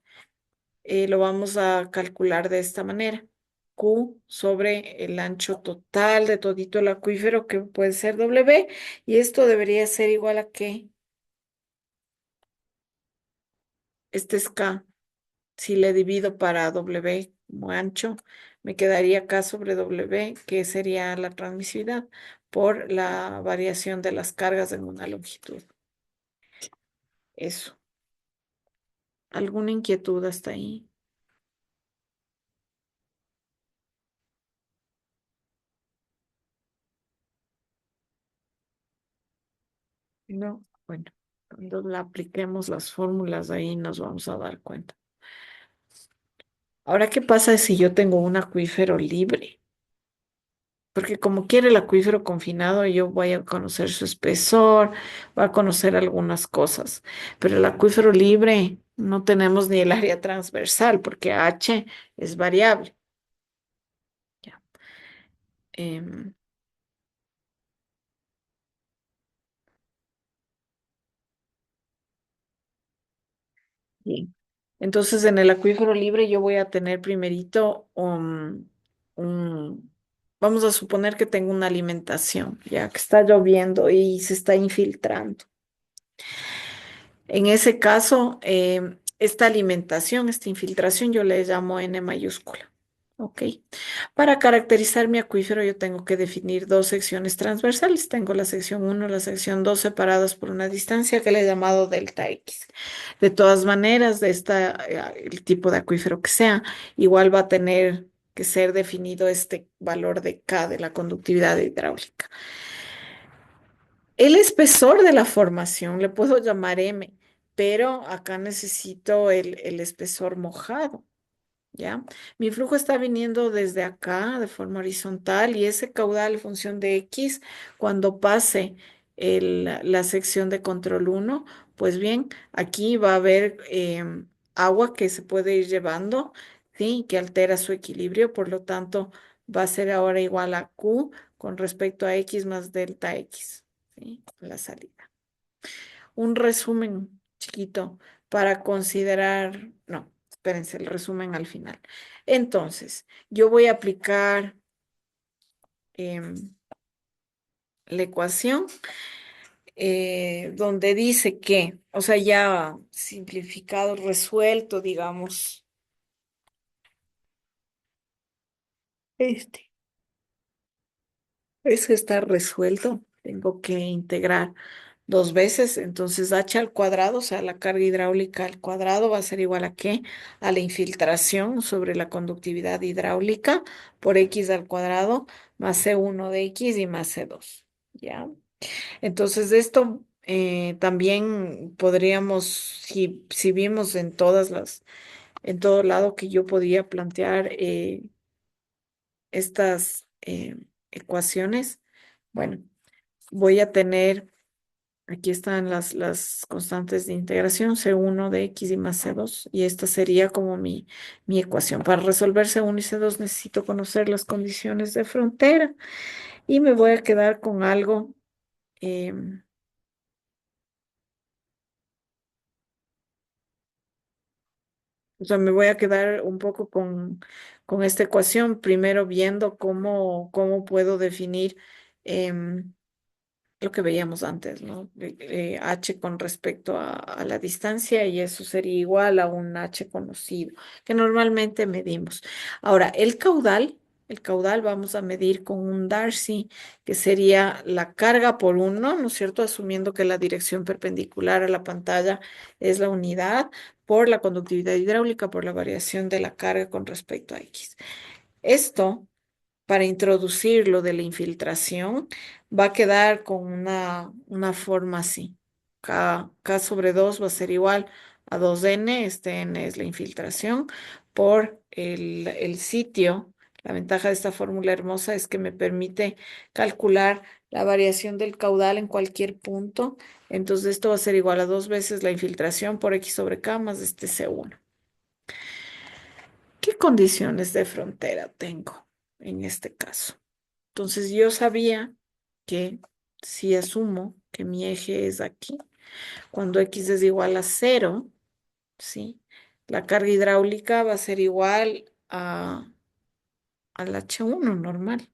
lo vamos a calcular de esta manera. Q sobre el ancho total de todito el acuífero, que puede ser W, y esto debería ser igual a que este es K. Si le divido para W como ancho, me quedaría K sobre W, que sería la transmisividad por la variación de las cargas en una longitud. Eso. ¿Alguna inquietud hasta ahí? No. Bueno, cuando la apliquemos las fórmulas ahí nos vamos a dar cuenta. Ahora, ¿qué pasa si yo tengo un acuífero libre? Porque como quiere el acuífero confinado, yo voy a conocer su espesor, voy a conocer algunas cosas. Pero el acuífero libre no tenemos ni el área transversal porque H es variable. Ya. Em, Bien. Entonces, en el acuífero libre yo voy a tener primerito un- vamos a suponer que tengo una alimentación, ya que está lloviendo y se está infiltrando. En ese caso, esta alimentación, esta infiltración, yo le llamo N mayúscula. ¿Ok? Para caracterizar mi acuífero, yo tengo que definir dos secciones transversales. Tengo la sección uno, y la sección 2 separadas por una distancia que le he llamado delta X. De todas maneras, el tipo de acuífero que sea, igual va a tener que ser definido este valor de K de la conductividad hidráulica. El espesor de la formación le puedo llamar M, pero acá necesito el espesor mojado, ¿ya? Mi flujo está viniendo desde acá de forma horizontal y ese caudal en función de X, cuando pase la sección de control uno, pues bien, aquí va a haber agua que se puede ir llevando, ¿sí? Que altera su equilibrio, por lo tanto, va a ser ahora igual a Q con respecto a X más delta X, ¿sí? La salida. Un resumen chiquito para considerar, no, espérense, el resumen al final. Entonces, yo voy a aplicar la ecuación donde dice que, o sea, ya simplificado, resuelto, digamos, este. Eso está resuelto. Tengo que integrar dos veces. Entonces, H al cuadrado, o sea, la carga hidráulica al cuadrado va a ser igual a qué? A la infiltración sobre la conductividad hidráulica por X al cuadrado más C1 de X y más C2. ¿Ya? Entonces, esto también podríamos, si vimos en todo lado que yo podía plantear estas ecuaciones, bueno. Voy a tener, aquí están las constantes de integración, C1 de X y más C2, y esta sería como mi ecuación. Para resolver C1 y C2 necesito conocer las condiciones de frontera y me voy a quedar con algo, em, o sea, me voy a quedar un poco con esta ecuación, primero viendo cómo puedo definir lo que veíamos antes, ¿no? H con respecto a la distancia y eso sería igual a un H conocido, que normalmente medimos. Ahora, el caudal vamos a medir con un Darcy, que sería la carga por uno, ¿no es cierto? Asumiendo que la dirección perpendicular a la pantalla es la unidad por la conductividad hidráulica, por la variación de la carga con respecto a X. Esto para introducir lo de la infiltración, va a quedar con una forma así. K sobre 2 va a ser igual a 2N, este N es la infiltración, por el sitio. La ventaja de esta fórmula hermosa es que me permite calcular la variación del caudal en cualquier punto Entonces esto va a ser igual a dos veces la infiltración por X sobre K más este C1. ¿Qué condiciones de frontera tengo en este caso? Entonces yo sabía que si asumo que mi eje es aquí, cuando X es igual a cero, ¿sí? La carga hidráulica va a ser igual al H1 normal,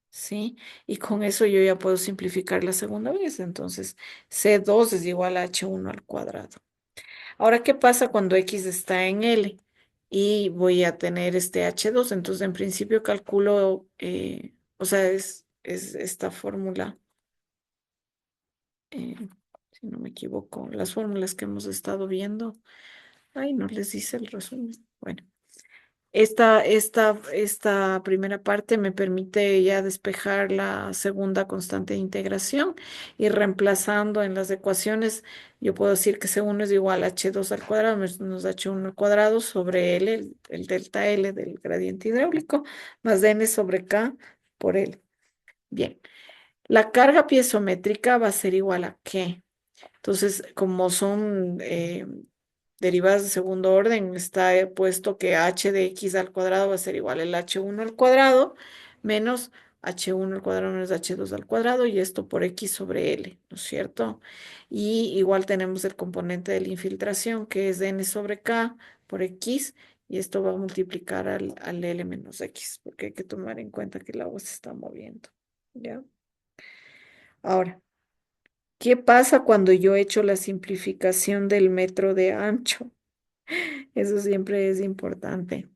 ¿sí? Y con eso yo ya puedo simplificar la segunda vez. Entonces, C2 es igual a H1 al cuadrado. Ahora, ¿qué pasa cuando X está en L? Y voy a tener este H2. Entonces, en principio calculo, o sea, es esta fórmula, eh, si no me equivoco, las fórmulas que hemos estado viendo. Ay, no les hice el resumen. Bueno. Esta primera parte me permite ya despejar la segunda constante de integración y reemplazando en las ecuaciones, yo puedo decir que C1 es igual a H2 al cuadrado menos H1 al cuadrado sobre L, el delta L del gradiente hidráulico, más N sobre K por L. Bien, la carga piezométrica va a ser igual a ¿qué? Entonces, como son derivadas de segundo orden, está puesto que h de x al cuadrado va a ser igual al h1 al cuadrado menos h1 al cuadrado menos h2 al cuadrado y esto por x sobre l, ¿no es cierto? Y igual tenemos el componente de la infiltración que es n sobre k por x y esto va a multiplicar al l menos x porque hay que tomar en cuenta que el agua se está moviendo, ¿ya? Ahora. ¿Qué pasa cuando yo echo la simplificación del metro de ancho? Eso siempre es importante.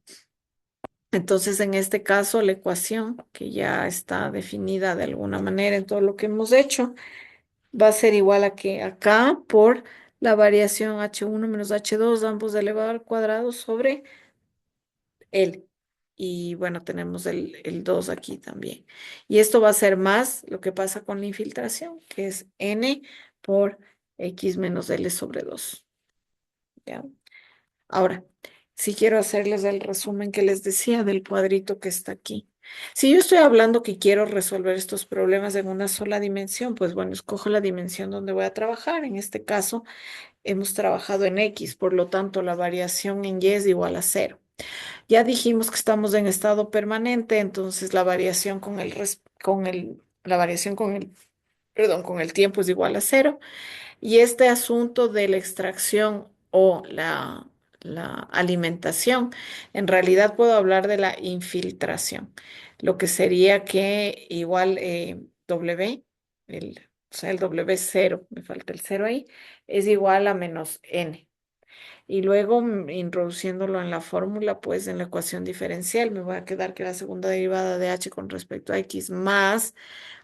Entonces, en este caso, la ecuación, que ya está definida de alguna manera en todo lo que hemos hecho, va a ser igual a que acá por la variación h1 menos h2, ambos elevado al cuadrado sobre L. Y bueno, tenemos el 2 aquí también. Y esto va a ser más lo que pasa con la infiltración, que es n por x menos L sobre 2. ¿Ya? Ahora, si quiero hacerles el resumen que les decía del cuadrito que está aquí. Si yo estoy hablando que quiero resolver estos problemas en una sola dimensión, pues bueno, escojo la dimensión donde voy a trabajar. En este caso, hemos trabajado en X, por lo tanto, la variación en Y es igual a cero. Ya dijimos que estamos en estado permanente, entonces la variación la variación perdón, con el tiempo es igual a cero. Y este asunto de la extracción o la alimentación, en realidad puedo hablar de la infiltración, lo que sería que igual W, o sea, el W0, me falta el cero ahí, es igual a menos N. Y luego introduciéndolo en la fórmula, pues en la ecuación diferencial, me va a quedar que la segunda derivada de H con respecto a X más,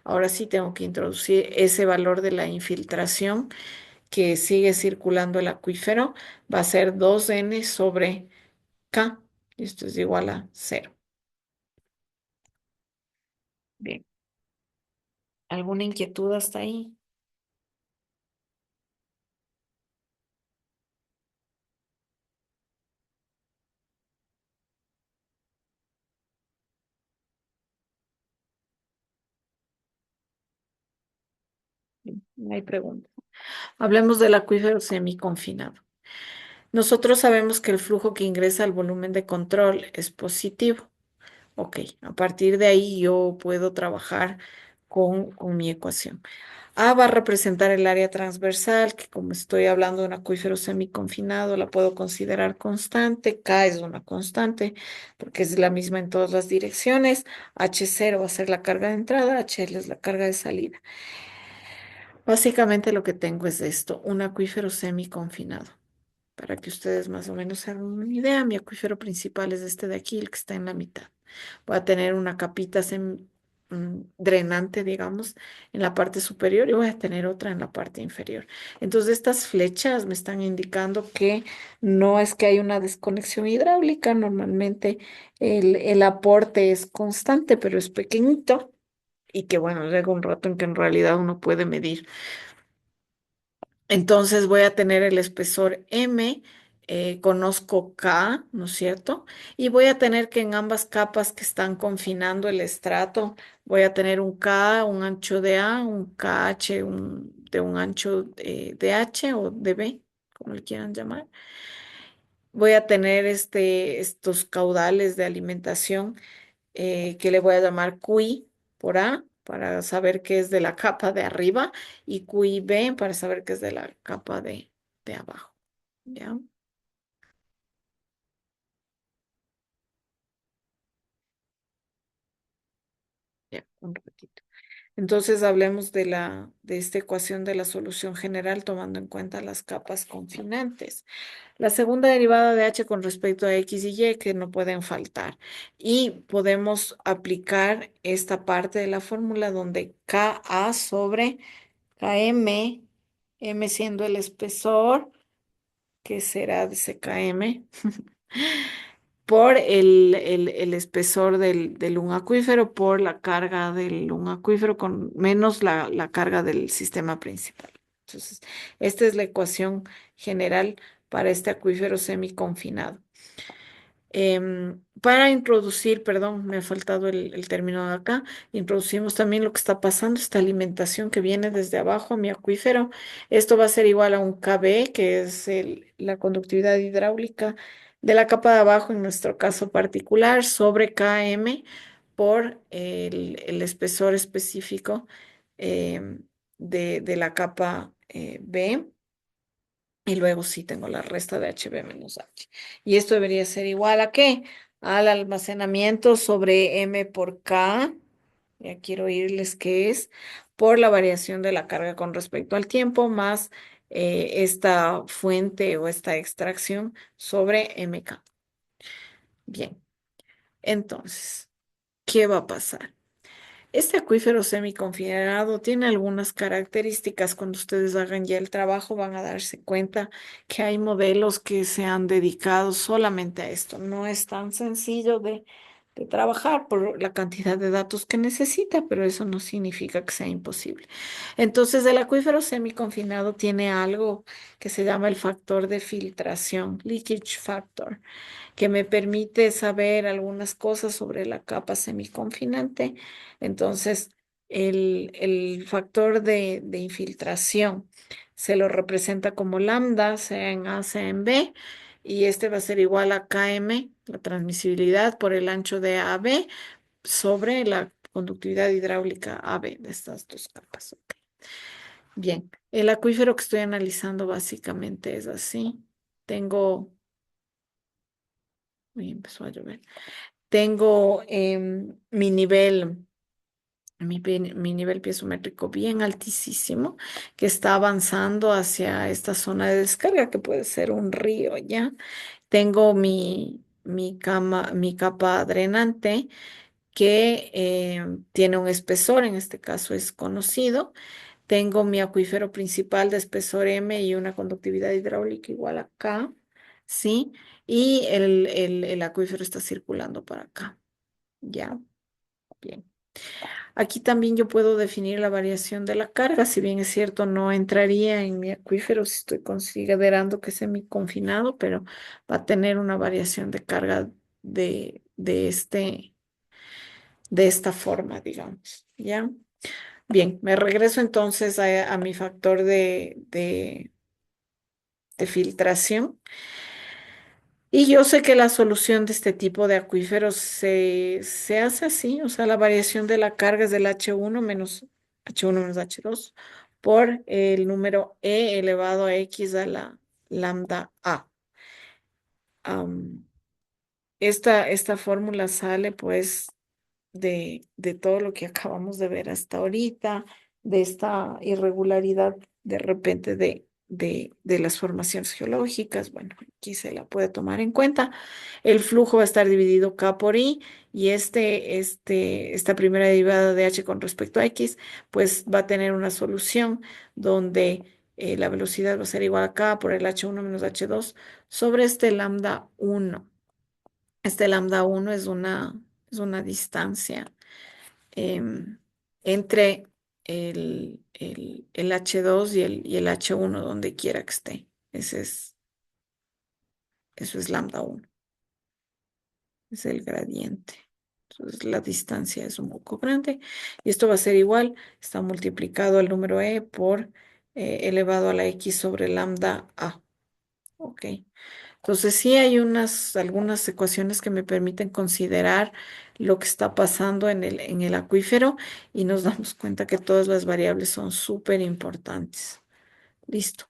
ahora sí tengo que introducir ese valor de la infiltración que sigue circulando el acuífero, va a ser 2n sobre K. Y esto es igual a cero. Bien. ¿Alguna inquietud hasta ahí? Bien, no hay pregunta. Hablemos del acuífero semiconfinado. Nosotros sabemos que el flujo que ingresa al volumen de control es positivo. Ok, a partir de ahí yo puedo trabajar con mi ecuación. A va a representar el área transversal, que como estoy hablando de un acuífero semiconfinado, la puedo considerar constante. K es una constante porque es la misma en todas las direcciones. H0 va a ser la carga de entrada, HL es la carga de salida. Básicamente lo que tengo es esto, un acuífero semiconfinado. Para que ustedes más o menos se hagan una idea, mi acuífero principal es este de aquí, el que está en la mitad. Voy a tener una capita drenante, digamos, en la parte superior y voy a tener otra en la parte inferior. Entonces, estas flechas me están indicando que no es que hay una desconexión hidráulica, normalmente el aporte es constante, pero es pequeñito y que, bueno, llega un rato en que en realidad uno puede medir. Entonces voy a tener el espesor M, conozco K, ¿no es cierto? Y voy a tener que en ambas capas que están confinando el estrato, voy a tener un K, un ancho de A, un KH, de un ancho de H o de B, como le quieran llamar. Voy a tener estos caudales de alimentación que le voy a llamar QI por A, para saber qué es de la capa de arriba, y QI B para saber qué es de la capa de abajo. ¿Ya? Ya, un ratito. Entonces hablemos de esta ecuación de la solución general tomando en cuenta las capas confinantes. La segunda derivada de h con respecto a x y y que no pueden faltar. Y podemos aplicar esta parte de la fórmula donde Ka sobre Km, m siendo el espesor, que será de CKM, por el espesor del un acuífero, por la carga del un acuífero, con menos la carga del sistema principal. Entonces, esta es la ecuación general para este acuífero semiconfinado. Para introducir, perdón, me ha faltado el término de acá, introducimos también lo que está pasando, esta alimentación que viene desde abajo a mi acuífero. Esto va a ser igual a un KB, que es la conductividad hidráulica de la capa de abajo, en nuestro caso particular, sobre KM por el espesor específico de la capa B. Y luego sí tengo la resta de HB menos H. Y esto debería ser igual a ¿qué? Al almacenamiento sobre M por K. Ya quiero oírles qué es, por la variación de la carga con respecto al tiempo, más esta fuente o esta extracción sobre MK. Bien, entonces, ¿qué va a pasar? Este acuífero semiconfinado tiene algunas características. Cuando ustedes hagan ya el trabajo, van a darse cuenta que hay modelos que se han dedicado solamente a esto. No es tan sencillo de trabajar por la cantidad de datos que necesita, pero eso no significa que sea imposible. Entonces, el acuífero semiconfinado tiene algo que se llama el factor de filtración, leakage factor, que me permite saber algunas cosas sobre la capa semiconfinante. Entonces, el factor de infiltración se lo representa como lambda, sea en A, sea en B, y este va a ser igual a Km, la transmisibilidad por el ancho de AB, sobre la conductividad hidráulica AB de estas dos capas. Ok. Bien, el acuífero que estoy analizando básicamente es así. Tengo, uy, empezó a llover. Tengo mi nivel piezométrico bien altísimo, que está avanzando hacia esta zona de descarga, que puede ser un río, ¿ya? Tengo mi capa drenante, que tiene un espesor, en este caso es conocido. Tengo mi acuífero principal de espesor M y una conductividad hidráulica igual a K, ¿sí? Y el acuífero está circulando para acá, ¿ya? Bien. Aquí también yo puedo definir la variación de la carga, si bien es cierto, no entraría en mi acuífero si estoy considerando que es semi-confinado, pero va a tener una variación de carga de esta forma, digamos, ¿ya? Bien, me regreso entonces a mi factor de filtración. Y yo sé que la solución de este tipo de acuíferos se hace así, o sea, la variación de la carga es del H1 menos H2 por el número E elevado a X a la lambda A. Am, esta fórmula sale pues de todo lo que acabamos de ver hasta ahorita, de esta irregularidad de repente de las formaciones geológicas. Bueno, aquí se la puede tomar en cuenta. El flujo va a estar dividido K por I, y esta primera derivada de H con respecto a X, pues va a tener una solución donde la velocidad va a ser igual a K por el H1 menos H2 sobre este lambda 1. Este lambda 1 es una distancia em, entre el H2 y el H1, donde quiera que esté. Eso es lambda 1, es el gradiente. Entonces la distancia es un poco grande y esto va a ser igual, está multiplicado el número E por elevado a la X sobre lambda A. Ok. Entonces sí hay algunas ecuaciones que me permiten considerar lo que está pasando en el acuífero y nos damos cuenta que todas las variables son súper importantes. Listo.